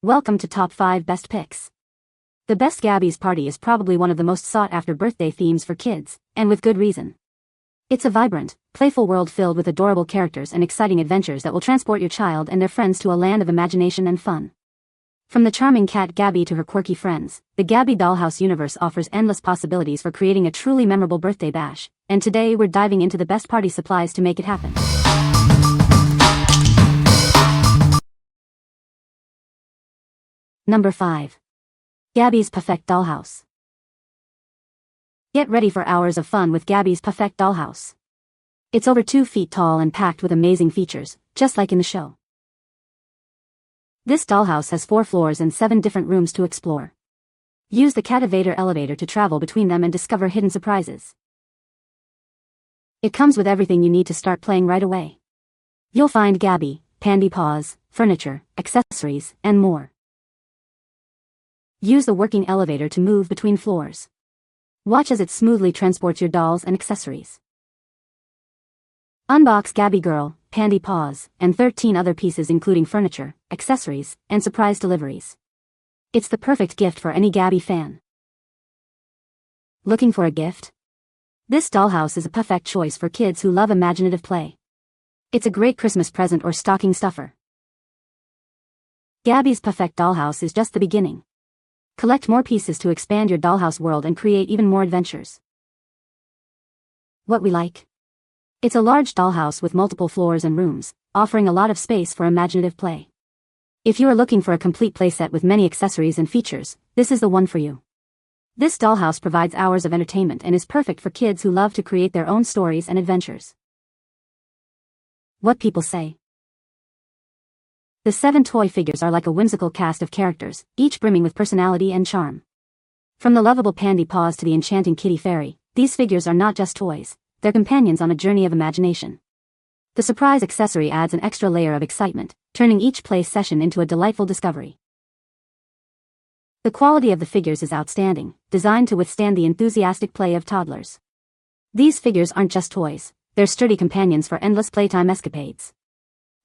Welcome to Top 5 Best Picks. The Best Gabby's Party is probably one of the most sought-after birthday themes for kids, and with good reason. It's a vibrant, playful world filled with adorable characters and exciting adventures that will transport your child and their friends to a land of imagination and fun. From the charming cat Gabby to her quirky friends, the Gabby Dollhouse universe offers endless possibilities for creating a truly memorable birthday bash, and today we're diving into the best party supplies to make it happen. Number 5. Gabby's Purrfect Dollhouse. Get ready for hours of fun with Gabby's Purrfect Dollhouse. It's over 2 feet tall and packed with amazing features, just like in the show. This dollhouse has 4 floors and 7 different rooms to explore. Use the Cattivator elevator to travel between them and discover hidden surprises. It comes with everything you need to start playing right away. You'll find Gabby, Pandy paws, furniture, accessories, and more. Use the working elevator to move between floors. Watch as it smoothly transports your dolls and accessories. Unbox Gabby Girl, Pandy paws, and 13 other pieces including furniture, accessories, and surprise deliveries. It's the perfect gift for any Gabby fan. Looking for a gift? This dollhouse is a perfect choice for kids who love imaginative play. It's a great Christmas present or stocking stuffer. Gabby's Purrfect Dollhouse is just the beginning. Collect more pieces to expand your dollhouse world and create even more adventures. What we like? It's a large dollhouse with multiple floors and rooms, offering a lot of space for imaginative play. If you are looking for a complete playset with many accessories and features, this is the one for you. This dollhouse provides hours of entertainment and is perfect for kids who love to create their own stories and adventures. What people say. The 7 toy figures are like a whimsical cast of characters, each brimming with personality and charm. From the lovable Pandy paws to the enchanting kitty fairy, these figures are not just toys, they're companions on a journey of imagination. The surprise accessory adds an extra layer of excitement, turning each play session into a delightful discovery. The quality of the figures is outstanding, designed to withstand the enthusiastic play of toddlers. These figures aren't just toys, they're sturdy companions for endless playtime escapades.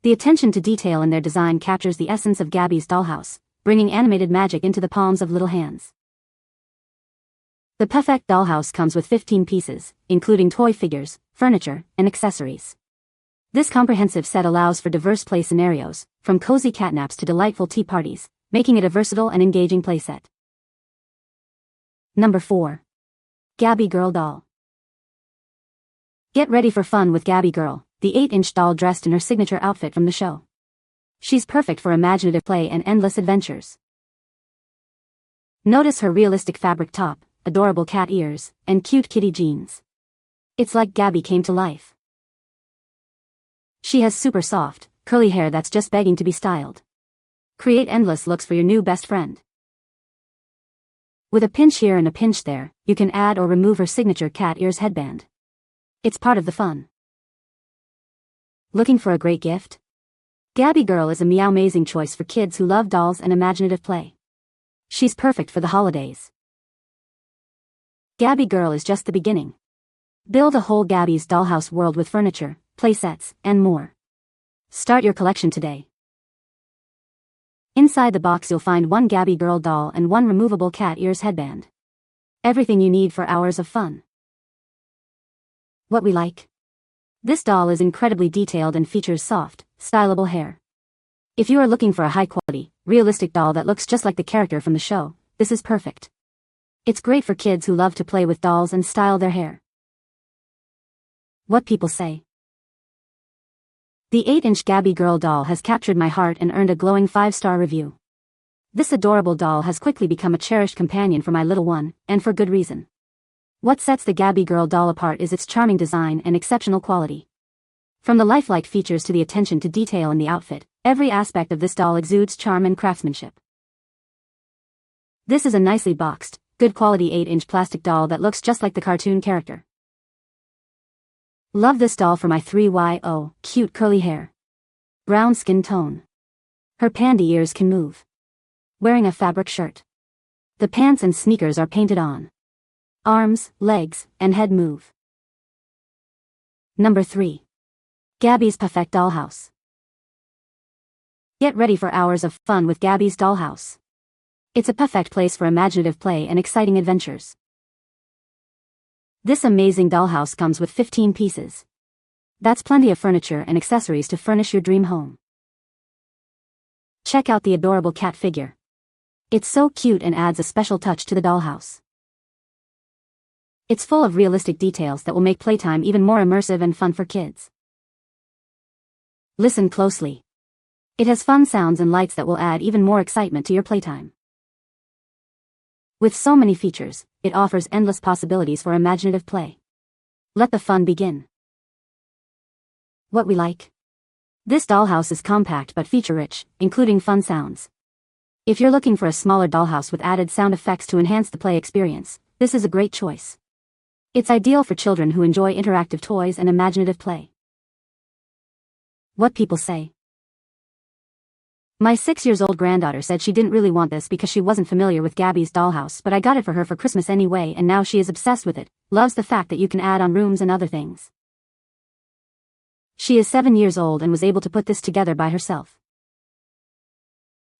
The attention to detail in their design captures the essence of Gabby's Dollhouse, bringing animated magic into the palms of little hands. The Purrfect Dollhouse comes with 15 pieces, including toy figures, furniture, and accessories. This comprehensive set allows for diverse play scenarios, from cozy catnaps to delightful tea parties, making it a versatile and engaging playset. Number 4. Gabby Girl Doll. Get ready for fun with Gabby Girl, the 8-inch doll dressed in her signature outfit from the show. She's perfect for imaginative play and endless adventures. Notice her realistic fabric top, adorable cat ears, and cute kitty jeans. It's like Gabby came to life. She has super soft, curly hair that's just begging to be styled. Create endless looks for your new best friend. With a pinch here and a pinch there, you can add or remove her signature cat ears headband. It's part of the fun. Looking for a great gift? Gabby Girl is a meow-mazing choice for kids who love dolls and imaginative play. She's perfect for the holidays. Gabby Girl is just the beginning. Build a whole Gabby's Dollhouse world with furniture, playsets, and more. Start your collection today. Inside the box you'll find 1 Gabby Girl doll and 1 removable cat ears headband. Everything you need for hours of fun. What we like? This doll is incredibly detailed and features soft, stylable hair. If you are looking for a high-quality, realistic doll that looks just like the character from the show, this is perfect. It's great for kids who love to play with dolls and style their hair. What people say. The 8-inch Gabby Girl doll has captured my heart and earned a glowing 5-star review. This adorable doll has quickly become a cherished companion for my little one, and for good reason. What sets the Gabby Girl doll apart is its charming design and exceptional quality. From the lifelike features to the attention to detail in the outfit, every aspect of this doll exudes charm and craftsmanship. This is a nicely boxed, good quality 8-inch plastic doll that looks just like the cartoon character. Love this doll for my 3YO, cute curly hair. Brown skin tone. Her pandy ears can move. Wearing a fabric shirt. The pants and sneakers are painted on. Arms, legs, and head move. Number 3. Gabby's Purrfect Dollhouse. Get ready for hours of fun with Gabby's Dollhouse. It's a perfect place for imaginative play and exciting adventures. This amazing dollhouse comes with 15 pieces. That's plenty of furniture and accessories to furnish your dream home. Check out the adorable cat figure. It's so cute and adds a special touch to the dollhouse. It's full of realistic details that will make playtime even more immersive and fun for kids. Listen closely. It has fun sounds and lights that will add even more excitement to your playtime. With so many features, it offers endless possibilities for imaginative play. Let the fun begin. What we like. This dollhouse is compact but feature-rich, including fun sounds. If you're looking for a smaller dollhouse with added sound effects to enhance the play experience, this is a great choice. It's ideal for children who enjoy interactive toys and imaginative play. What people say. My 6-year-old granddaughter said she didn't really want this because she wasn't familiar with Gabby's Dollhouse, but I got it for her for Christmas anyway, and now she is obsessed with it, loves the fact that you can add on rooms and other things. She is 7 years old and was able to put this together by herself.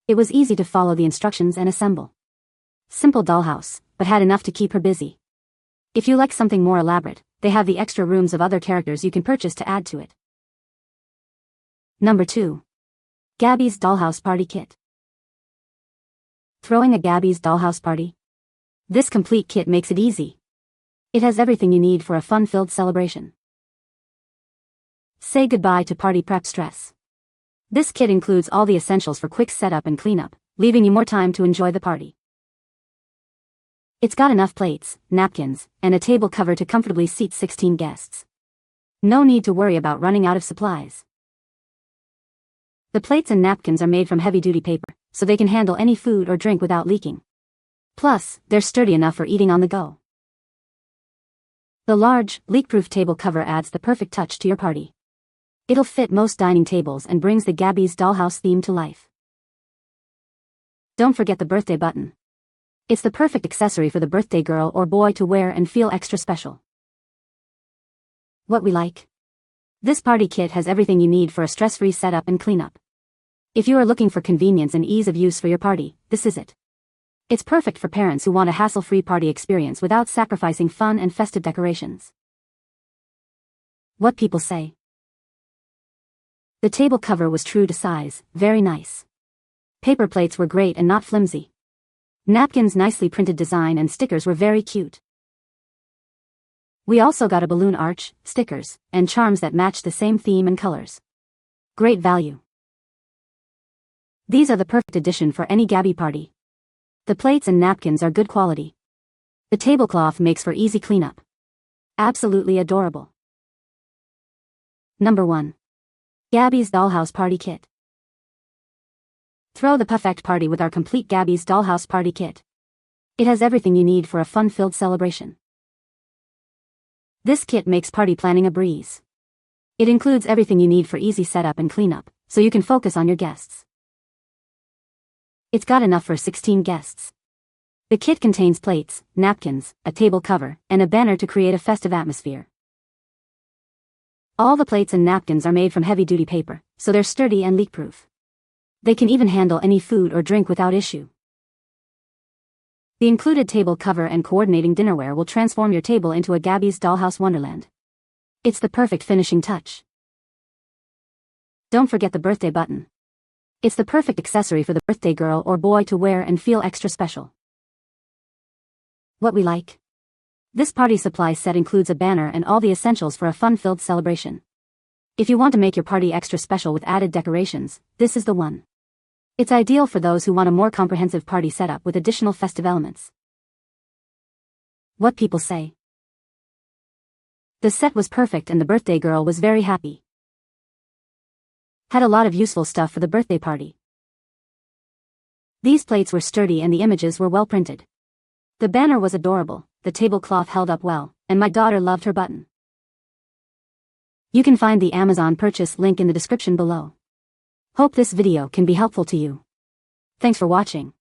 It was easy to follow the instructions and assemble. Simple dollhouse, but had enough to keep her busy. If you like something more elaborate, they have the extra rooms of other characters you can purchase to add to it. Number 2. Gabby's Dollhouse Party Kit. Throwing a Gabby's Dollhouse party? This complete kit makes it easy. It has everything you need for a fun-filled celebration. Say goodbye to party prep stress. This kit includes all the essentials for quick setup and cleanup, leaving you more time to enjoy the party. It's got enough plates, napkins, and a table cover to comfortably seat 16 guests. No need to worry about running out of supplies. The plates and napkins are made from heavy-duty paper, so they can handle any food or drink without leaking. Plus, they're sturdy enough for eating on the go. The large, leak-proof table cover adds the perfect touch to your party. It'll fit most dining tables and brings the Gabby's Dollhouse theme to life. Don't forget the birthday button. It's the perfect accessory for the birthday girl or boy to wear and feel extra special. What we like. This party kit has everything you need for a stress-free setup and cleanup. If you are looking for convenience and ease of use for your party, this is it. It's perfect for parents who want a hassle-free party experience without sacrificing fun and festive decorations. What people say. The table cover was true to size, very nice. Paper plates were great and not flimsy. Napkins' nicely printed design and stickers were very cute. We also got a balloon arch, stickers, and charms that matched the same theme and colors. Great value. These are the perfect addition for any Gabby party. The plates and napkins are good quality. The tablecloth makes for easy cleanup. Absolutely adorable. Number 1. Gabby's Dollhouse Party Kit. Throw the perfect party with our complete Gabby's Dollhouse Party Kit. It has everything you need for a fun-filled celebration. This kit makes party planning a breeze. It includes everything you need for easy setup and cleanup, so you can focus on your guests. It's got enough for 16 guests. The kit contains plates, napkins, a table cover, and a banner to create a festive atmosphere. All the plates and napkins are made from heavy-duty paper, so they're sturdy and leak-proof. They can even handle any food or drink without issue. The included table cover and coordinating dinnerware will transform your table into a Gabby's Dollhouse wonderland. It's the perfect finishing touch. Don't forget the birthday button. It's the perfect accessory for the birthday girl or boy to wear and feel extra special. What we like. This party supply set includes a banner and all the essentials for a fun-filled celebration. If you want to make your party extra special with added decorations, this is the one. It's ideal for those who want a more comprehensive party setup with additional festive elements. What people say. The set was perfect and the birthday girl was very happy. Had a lot of useful stuff for the birthday party. These plates were sturdy and the images were well printed. The banner was adorable, the tablecloth held up well, and my daughter loved her button. You can find the Amazon purchase link in the description below. Hope this video can be helpful to you. Thanks for watching.